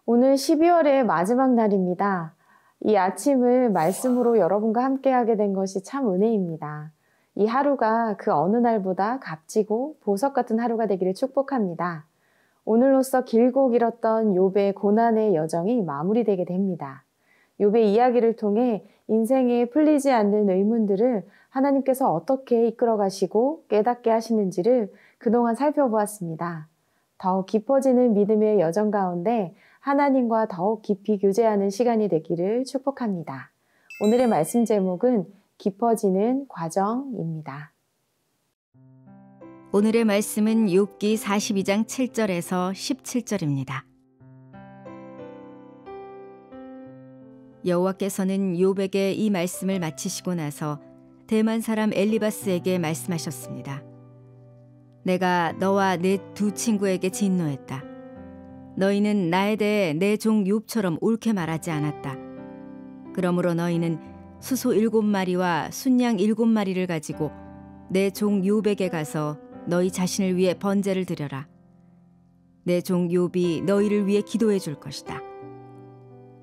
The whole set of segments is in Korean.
오늘 12월의 마지막 날입니다. 이 아침을 말씀으로 여러분과 함께하게 된 것이 참 은혜입니다. 이 하루가 그 어느 날보다 값지고 보석 같은 하루가 되기를 축복합니다. 오늘로써 길고 길었던 욥의 고난의 여정이 마무리되게 됩니다. 욥의 이야기를 통해 인생에 풀리지 않는 의문들을 하나님께서 어떻게 이끌어 가시고 깨닫게 하시는지를 그동안 살펴보았습니다. 더욱 깊어지는 믿음의 여정 가운데 하나님과 더욱 깊이 교제하는 시간이 되기를 축복합니다. 오늘의 말씀 제목은 깊어지는 과정입니다. 오늘의 말씀은 욥기 42장 7절에서 17절입니다. 여호와께서는 욥에게 이 말씀을 마치시고 나서 대만 사람 엘리바스에게 말씀하셨습니다. 내가 너와 내 두 친구에게 진노했다. 너희는 나에 대해 내 종 욥처럼 옳게 말하지 않았다. 그러므로 너희는 수소 7마리와 순양 7마리를 가지고 내 종 욥에게 가서 너희 자신을 위해 번제를 드려라. 내 종 욥이 너희를 위해 기도해 줄 것이다.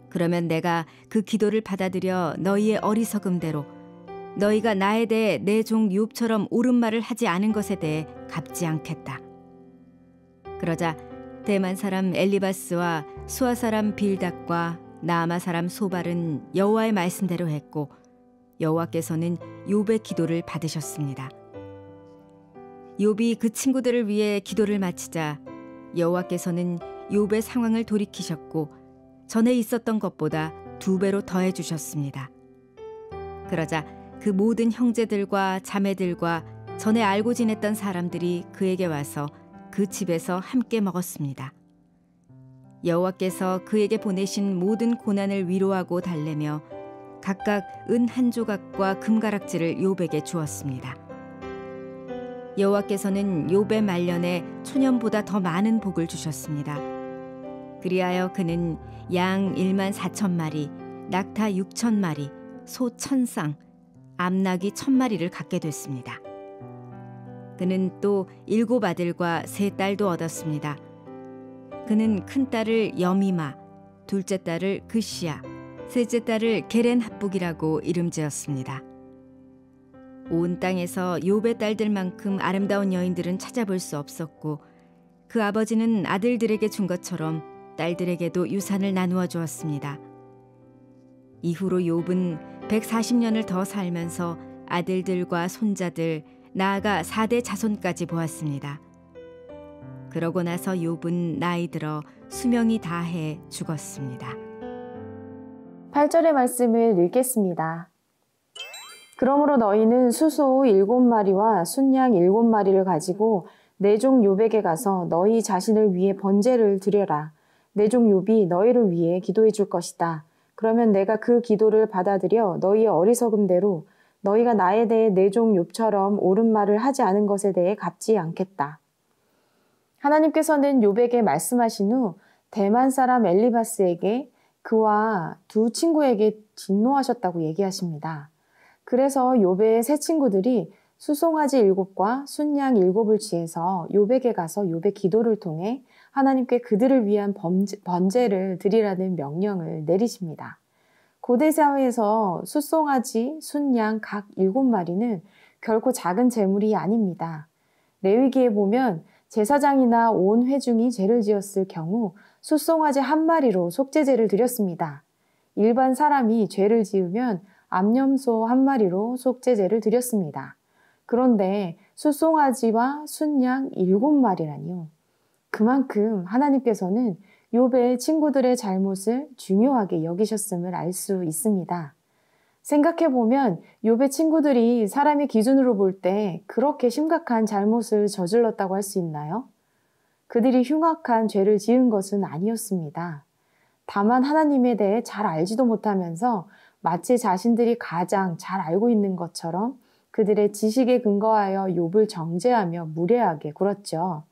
그러면 내가 그 기도를 받아들여 너희의 어리석음대로 너희가 나에 대해 내 종 욥처럼 옳은 말을 하지 않은 것에 대해 갚지 않겠다. 그러자 대만 사람 엘리바스와 수아 사람 빌닷과 나아마 사람 소발은 여호와의 말씀대로 했고 여호와께서는 욥의 기도를 받으셨습니다. 욥이 그 친구들을 위해 기도를 마치자 여호와께서는 욥의 상황을 돌이키셨고 전에 있었던 것보다 2배로 더해 주셨습니다. 그러자 그 모든 형제들과 자매들과 전에 알고 지냈던 사람들이 그에게 와서 그 집에서 함께 먹었습니다. 여호와께서 그에게 보내신 모든 고난을 위로하고 달래며 각각 은 한 조각과 금가락지를 욥에게 주었습니다. 여호와께서는 욥의 말년에 초년보다 더 많은 복을 주셨습니다. 그리하여 그는 양 14,000마리, 낙타 6,000마리, 소 1,000쌍, 암낙이 1,000마리를 갖게 됐습니다. 그는 또 7 아들과 3 딸도 얻었습니다. 그는 큰 딸을 여미마, 둘째 딸을 그시야, 셋째 딸을 게렌 합북이라고 이름 지었습니다. 온 땅에서 욥의 딸들만큼 아름다운 여인들은 찾아볼 수 없었고 그 아버지는 아들들에게 준 것처럼 딸들에게도 유산을 나누어 주었습니다. 이후로 욥은 140년을 더 살면서 아들들과 손자들, 나아가 4대 자손까지 보았습니다. 그러고 나서 욥은 나이 들어 수명이 다해 죽었습니다. 8절의 말씀을 읽겠습니다. 그러므로 너희는 수소 7마리와 순양 7마리를 가지고 내 종 욥에게 가서 너희 자신을 위해 번제를 드려라. 내 종 욥이 너희를 위해 기도해 줄 것이다. 그러면 내가 그 기도를 받아들여 너희의 어리석음대로 너희가 나에 대해 내 종 욥처럼 옳은 말을 하지 않은 것에 대해 갚지 않겠다. 하나님께서는 욥에게 말씀하신 후 대만 사람 엘리바스에게 그와 두 친구에게 진노하셨다고 얘기하십니다. 그래서 욥의 세 친구들이 수송아지 7과 순양 7을 취해서 욥에게 가서 욥의 기도를 통해 하나님께 그들을 위한 번제를 드리라는 명령을 내리십니다. 고대 사회에서 숫송아지, 순양 각 7마리는 결코 작은 재물이 아닙니다. 레위기에 보면 제사장이나 온 회중이 죄를 지었을 경우 숫송아지 1마리로 속죄제를 드렸습니다. 일반 사람이 죄를 지으면 암염소 1마리로 속죄제를 드렸습니다. 그런데 숫송아지와 순양 7마리라니요. 그만큼 하나님께서는 욥의 친구들의 잘못을 중요하게 여기셨음을 알 수 있습니다. 생각해보면 욥의 친구들이 사람의 기준으로 볼 때 그렇게 심각한 잘못을 저질렀다고 할 수 있나요? 그들이 흉악한 죄를 지은 것은 아니었습니다. 다만 하나님에 대해 잘 알지도 못하면서 마치 자신들이 가장 잘 알고 있는 것처럼 그들의 지식에 근거하여 욥을 정죄하며 무례하게 굴었죠.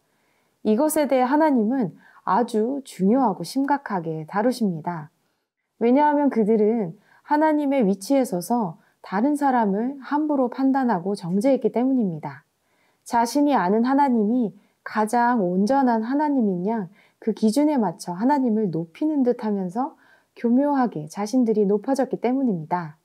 이것에 대해 하나님은 아주 중요하고 심각하게 다루십니다. 왜냐하면 그들은 하나님의 위치에 서서 다른 사람을 함부로 판단하고 정죄했기 때문입니다. 자신이 아는 하나님이 가장 온전한 하나님인 양 그 기준에 맞춰 하나님을 높이는 듯 하면서 교묘하게 자신들이 높아졌기 때문입니다.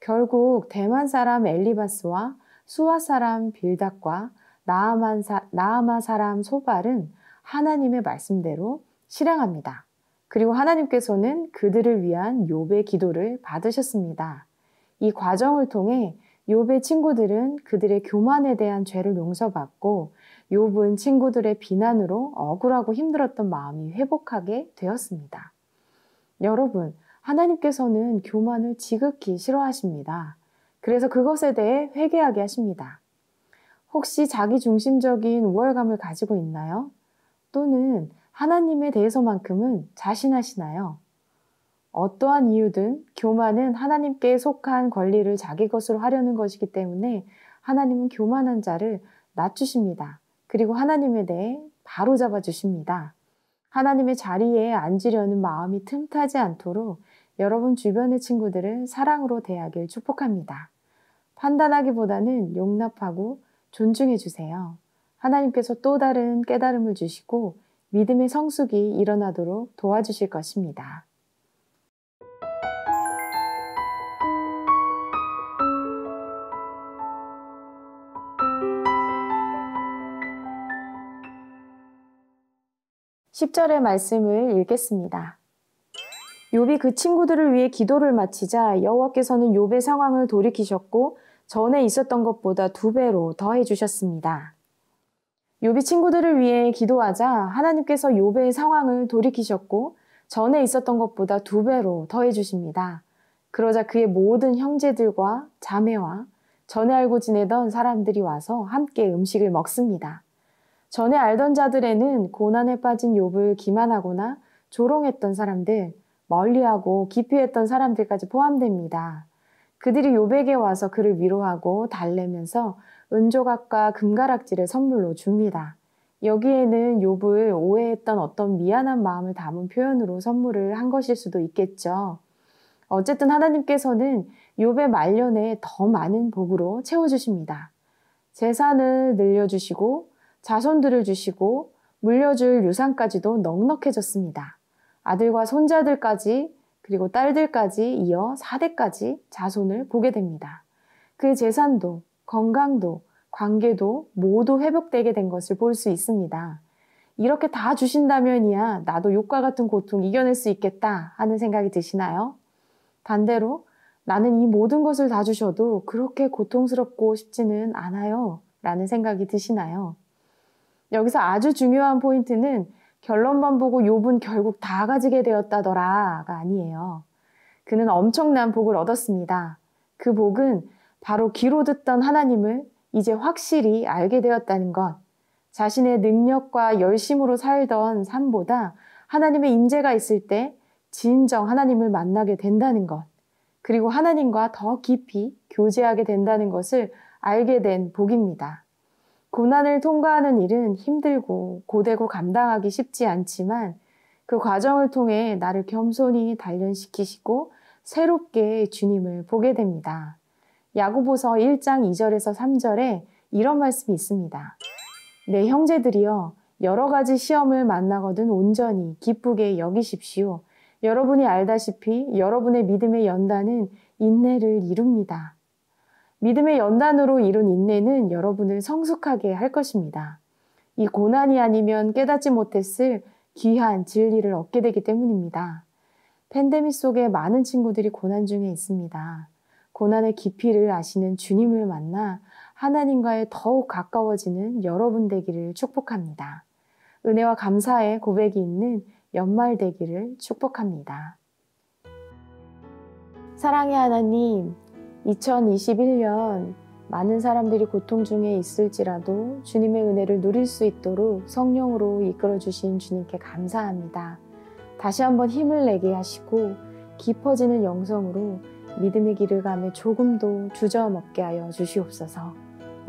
결국 대만 사람 엘리바스와 수아 사람 빌닷과 나아마 사람 소발은 하나님의 말씀대로 실행합니다. 그리고 하나님께서는 그들을 위한 욥의 기도를 받으셨습니다. 이 과정을 통해 욥의 친구들은 그들의 교만에 대한 죄를 용서받고 욥은 친구들의 비난으로 억울하고 힘들었던 마음이 회복하게 되었습니다. 여러분, 하나님께서는 교만을 지극히 싫어하십니다. 그래서 그것에 대해 회개하게 하십니다. 혹시 자기중심적인 우월감을 가지고 있나요? 또는 하나님에 대해서만큼은 자신하시나요? 어떠한 이유든 교만은 하나님께 속한 권리를 자기 것으로 하려는 것이기 때문에 하나님은 교만한 자를 낮추십니다. 그리고 하나님에 대해 바로잡아 주십니다. 하나님의 자리에 앉으려는 마음이 틈타지 않도록 여러분 주변의 친구들을 사랑으로 대하길 축복합니다. 판단하기보다는 용납하고 존중해 주세요. 하나님께서 또 다른 깨달음을 주시고 믿음의 성숙이 일어나도록 도와주실 것입니다. (10절의) 말씀을 읽겠습니다. 욥이 그 친구들을 위해 기도를 마치자 여호와께서는 욥의 상황을 돌이키셨고 전에 있었던 것보다 2배로 더해 주셨습니다. 욥이 친구들을 위해 기도하자 하나님께서 욥의 상황을 돌이키셨고 전에 있었던 것보다 2배로 더해 주십니다. 그러자 그의 모든 형제들과 자매와 전에 알고 지내던 사람들이 와서 함께 음식을 먹습니다. 전에 알던 자들에는 고난에 빠진 욥을 기만하거나 조롱했던 사람들, 멀리하고 기피했던 사람들까지 포함됩니다. 그들이 욥에게 와서 그를 위로하고 달래면서 은조각과 금가락지를 선물로 줍니다. 여기에는 욥을 오해했던 어떤 미안한 마음을 담은 표현으로 선물을 한 것일 수도 있겠죠. 어쨌든 하나님께서는 욥의 말년에 더 많은 복으로 채워주십니다. 재산을 늘려주시고 자손들을 주시고 물려줄 유산까지도 넉넉해졌습니다. 아들과 손자들까지 그리고 딸들까지 이어 4대까지 자손을 보게 됩니다. 그 재산도 건강도 관계도 모두 회복되게 된 것을 볼 수 있습니다. 이렇게 다 주신다면이야 나도 욥과 같은 고통 이겨낼 수 있겠다 하는 생각이 드시나요? 반대로 나는 이 모든 것을 다 주셔도 그렇게 고통스럽고 싶지는 않아요 라는 생각이 드시나요? 여기서 아주 중요한 포인트는 결론만 보고 욥은 결국 다 가지게 되었다더라가 아니에요. 그는 엄청난 복을 얻었습니다. 그 복은 바로 귀로 듣던 하나님을 이제 확실히 알게 되었다는 것. 자신의 능력과 열심으로 살던 삶보다 하나님의 임재가 있을 때 진정 하나님을 만나게 된다는 것. 그리고 하나님과 더 깊이 교제하게 된다는 것을 알게 된 복입니다. 고난을 통과하는 일은 힘들고 고되고 감당하기 쉽지 않지만 그 과정을 통해 나를 겸손히 단련시키시고 새롭게 주님을 보게 됩니다. 야고보서 1장 2절에서 3절에 이런 말씀이 있습니다. 내 형제들이여 여러 가지 시험을 만나거든 온전히 기쁘게 여기십시오. 여러분이 알다시피 여러분의 믿음의 연단은 인내를 이룹니다. 믿음의 연단으로 이룬 인내는 여러분을 성숙하게 할 것입니다. 이 고난이 아니면 깨닫지 못했을 귀한 진리를 얻게 되기 때문입니다. 팬데믹 속에 많은 친구들이 고난 중에 있습니다. 고난의 깊이를 아시는 주님을 만나 하나님과의 더욱 가까워지는 여러분 되기를 축복합니다. 은혜와 감사의 고백이 있는 연말 되기를 축복합니다. 사랑의 하나님, 2021년 많은 사람들이 고통 중에 있을지라도 주님의 은혜를 누릴 수 있도록 성령으로 이끌어주신 주님께 감사합니다. 다시 한번 힘을 내게 하시고 깊어지는 영성으로 믿음의 길을 가며 조금도 주저넘게 하여 주시옵소서.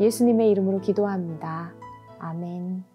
예수님의 이름으로 기도합니다. 아멘.